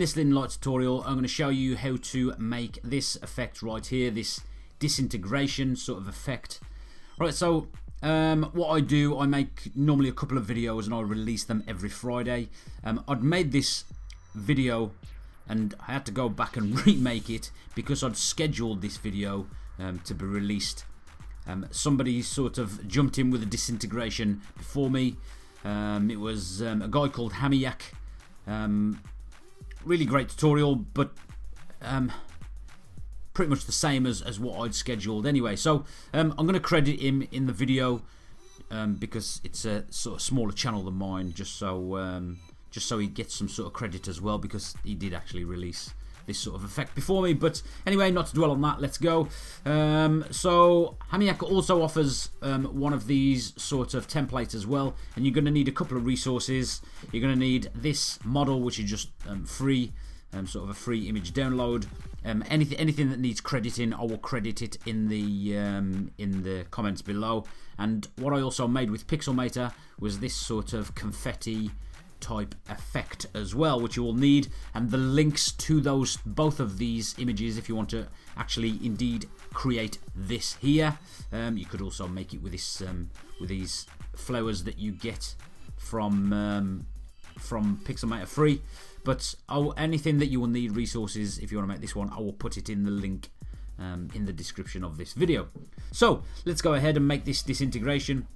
this Enlight tutorial, I'm going to show you how to make this effect right here, this disintegration sort of effect. Right, so what I do, I make normally a couple of videos and I release them every Friday. I'd made this video and I had to go back and remake it because I'd scheduled this video to be released. Somebody sort of jumped in with a disintegration before me. It was a guy called Hamiak. Really great tutorial, but pretty much the same as what I'd scheduled anyway. So I'm going to credit him in the video because it's a sort of smaller channel than mine, just so he gets some sort of credit as well, because he did actually release this sort of effect before me. But anyway, not to dwell on that, let's go. So Hamiak also offers one of these sort of templates as well, and you're going to need a couple of resources. You're going to need this model, which is just free, sort of a free image download. Anything that needs crediting, I will credit it in the comments below. And what I also made with Pixelmator was this sort of confetti type effect as well, which you will need, and the links to both of these images if you want to actually indeed create this here. You could also make it with this with these flowers that you get from Pixelmator free. But anything that you will need resources if you want to make this one, I will put it in the link in the description of this video. So let's go ahead and make this disintegration.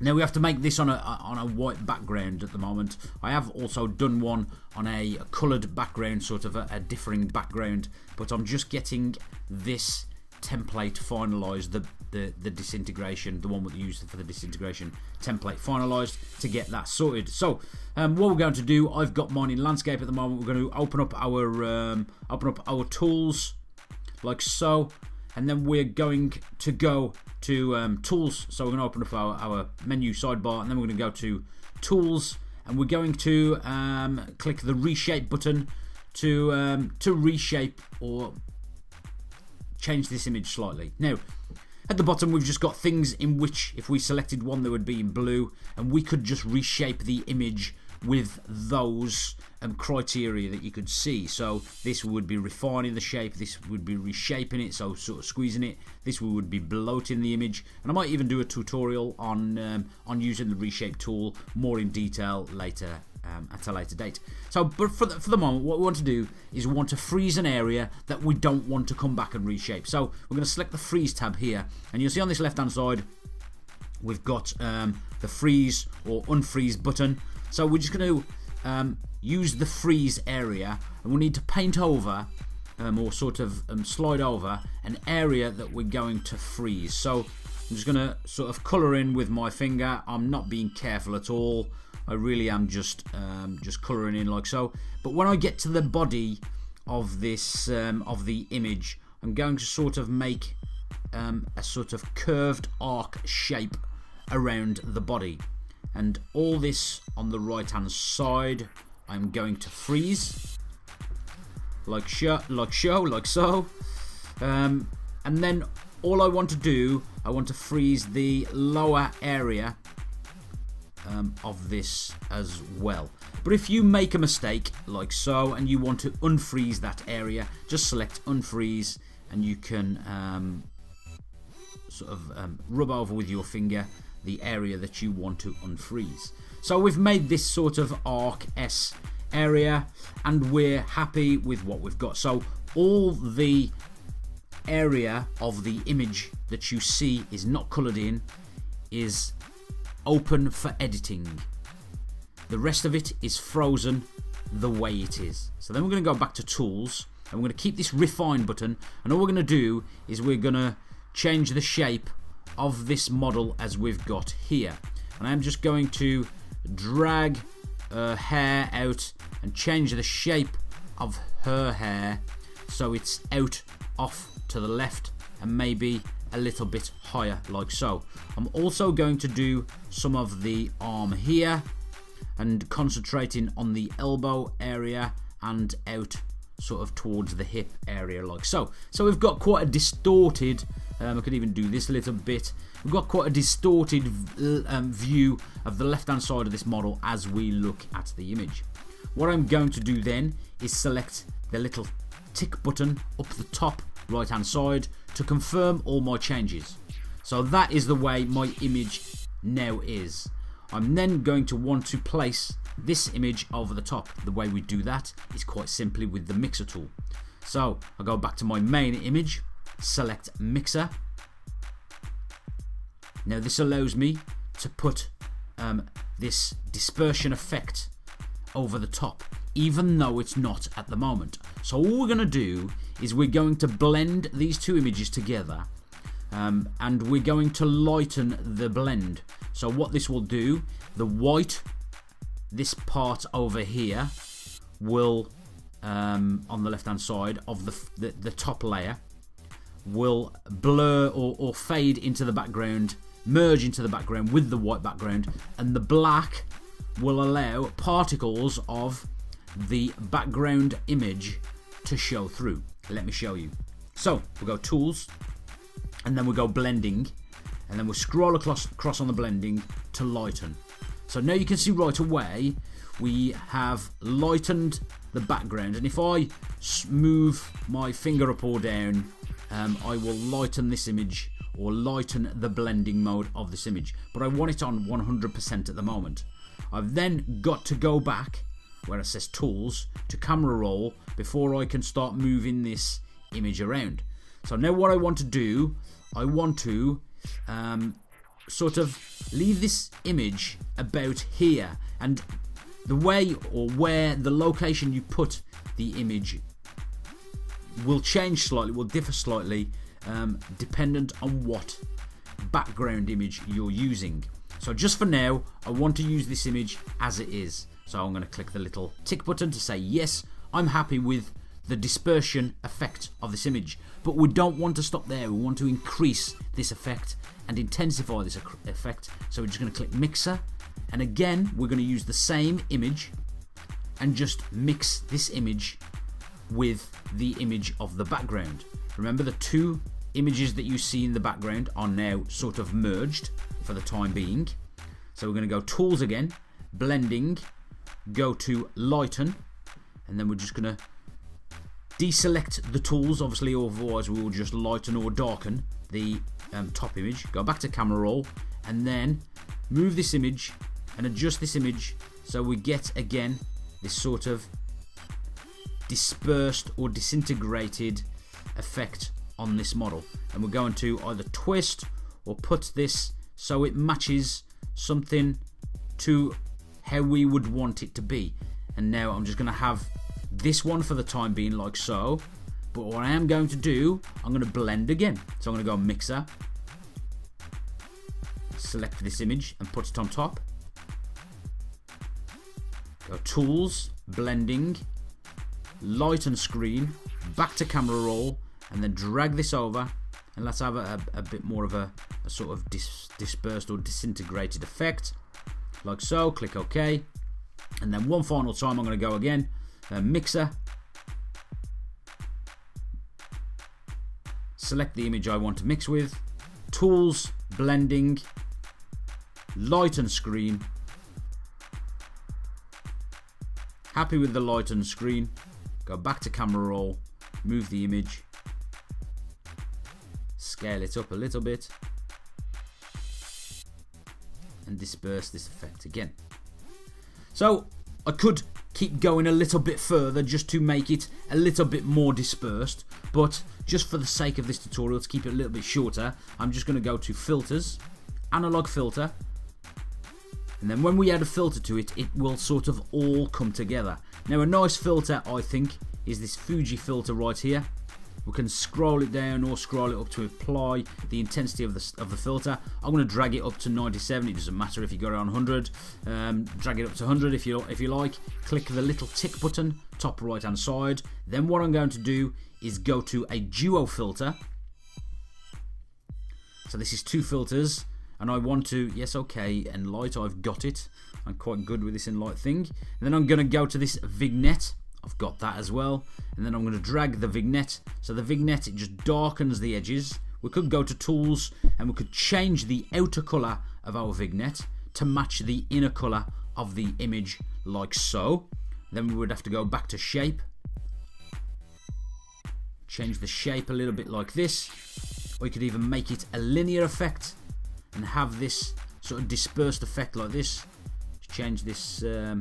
Now we have to make this on a white background at the moment. I have also done one on a coloured background, sort of a differing background, but I'm just getting this template finalised, the disintegration, the one we used for the disintegration template finalised, to get that sorted. So what we're going to do, I've got mine in landscape at the moment. We're going to open up our tools like so, and then we're going to go to tools. So we're going to open up our menu sidebar, and then we're going to go to tools, and we're going to click the reshape button to reshape or change this image slightly. Now at the bottom we've just got things in which if we selected one they would be in blue, and we could just reshape the image with those criteria that you could see. So this would be refining the shape, this would be reshaping it, so sort of squeezing it, this would be bloating the image, and I might even do a tutorial on using the reshape tool more in detail later at a later date. So but for the moment, what we want to do is we want to freeze an area that we don't want to come back and reshape. So we're going to select the freeze tab here, and you'll see on this left hand side we've got the freeze or unfreeze button. So we're just going to use the freeze area, and we'll need to paint over or sort of slide over an area that we're going to freeze. So I'm just going to sort of colour in with my finger. I'm not being careful at all. I really am just colouring in like so. But when I get to the body of this of the image, I'm going to sort of make a sort of curved arc shape around the body. And all this on the right hand side I'm going to freeze like so, and then all I want to do, I want to freeze the lower area of this as well. But if you make a mistake like so and you want to unfreeze that area, just select unfreeze, and you can sort of rub over with your finger the area that you want to unfreeze. So we've made this sort of arc S area, and we're happy with what we've got. So all the area of the image that you see is not coloured in is open for editing. The rest of it is frozen the way it is. So then we're going to go back to tools, and we're going to keep this refine button, and all we're going to do is we're going to change the shape of this model as we've got here. And I'm just going to drag her hair out and change the shape of her hair so it's out off to the left and maybe a little bit higher like so. I'm also going to do some of the arm here and concentrating on the elbow area and out sort of towards the hip area like so. So we've got quite a distorted, I could even do this a little bit, we've got quite a distorted view of the left hand side of this model as we look at the image. what I'm going to do then is select the little tick button up the top right hand side to confirm all my changes. So that is the way my image now is. I'm then going to want to place this image over the top. The way we do that is quite simply with the mixer tool. So I go back to my main image, select mixer. Now this allows me to put this dispersion effect over the top, even though it's not at the moment. So all we're going to do is we're going to blend these two images together, and we're going to lighten the blend. So what this will do, the white, this part over here, will on the left hand side of the top layer, will blur or fade into the background, merge into the background with the white background, and the black will allow particles of the background image to show through. Let me show you. So we'll go tools, and then we'll go blending, and then we'll scroll across on the blending to lighten. So now you can see right away we have lightened the background, and if I move my finger up or down, I will lighten this image or lighten the blending mode of this image, but I want it on 100% at the moment. I've then got to go back where it says tools to camera roll before I can start moving this image around. So now what I want to do, I want to sort of leave this image about here, and the way or where the location you put the image will change slightly, will differ slightly, dependent on what background image you're using. So just for now, I want to use this image as it is. So I'm going to click the little tick button to say yes, I'm happy with the dispersion effect of this image. But we don't want to stop there. We want to increase this effect and intensify this effect. So we're just going to click mixer, and again we're going to use the same image and just mix this image with the image of the background. Remember, the two images that you see in the background are now sort of merged for the time being. So we're going to go tools again, blending, go to lighten, and then we're just going to deselect the tools, obviously, otherwise we will just lighten or darken the top image. Go back to camera roll, and then move this image and adjust this image so we get again this sort of dispersed or disintegrated effect on this model. And we're going to either twist or put this so it matches something to how we would want it to be. And now I'm just going to have this one for the time being like so, but what I am going to do, I'm going to blend again. So I'm going to go mixer, select this image and put it on top, go tools, blending, lighten screen, back to camera roll, and then drag this over, and let's have a bit more of a sort of dispersed or disintegrated effect like so. Click OK, and then one final time I'm going to go again, mixer, select the image I want to mix with, tools, blending, lighten screen. Happy with the lighten screen, go back to camera roll, move the image, scale it up a little bit, and disperse this effect again. So I could keep going a little bit further just to make it a little bit more dispersed, but just for the sake of this tutorial, to keep it a little bit shorter, I'm just going to go to filters, analog filter, and then when we add a filter to it, it will sort of all come together. Now a nice filter, I think, is this Fuji filter right here. We can scroll it down or scroll it up to apply the intensity of the filter. I'm going to drag it up to 97. It doesn't matter if you got it on 100. Drag it up to 100 if you like. Click the little tick button top right hand side. Then what I'm going to do is go to a duo filter. So this is two filters, and I want to, yes, okay, Enlight, I've got it. I'm quite good with this Enlight thing. And then I'm going to go to this vignette. I've got that as well, and then I'm going to drag the vignette. So the vignette, it just darkens the edges. We could go to tools and we could change the outer colour of our vignette to match the inner colour of the image like so. then we would have to go back to shape, change the shape a little bit like this, or you could even make it a linear effect and have this sort of dispersed effect like this. Change this, we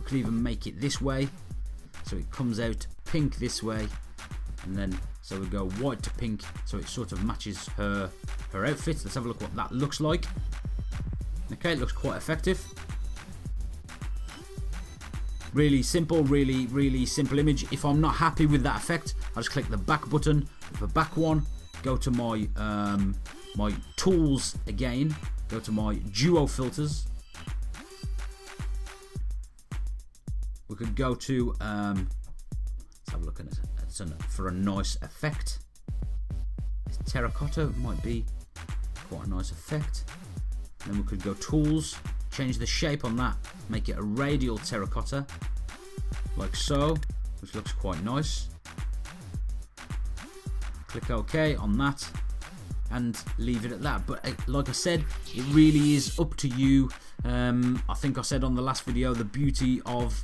could even make it this way, so it comes out pink this way, and then so we go white to pink, so it sort of matches her outfit. Let's have a look what that looks like. Okay, it looks quite effective. Really simple, really simple image. If I'm not happy with that effect, I'll just click the back button, the back one, go to my my tools again, go to my duo filters. We could go to let's have a look at it. For a nice effect. Terracotta might be quite a nice effect. Then we could go tools, change the shape on that, make it a radial terracotta, like so, which looks quite nice. Click OK on that and leave it at that. But like I said, it really is up to you. I think I said on the last video, the beauty of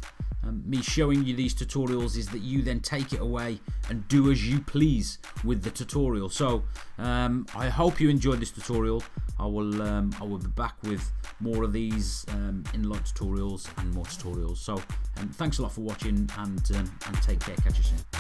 me showing you these tutorials is that you then take it away and do as you please with the tutorial. So I hope you enjoyed this tutorial. I will be back with more of these Enlight tutorials and more tutorials. So thanks a lot for watching, and take care. Catch you soon.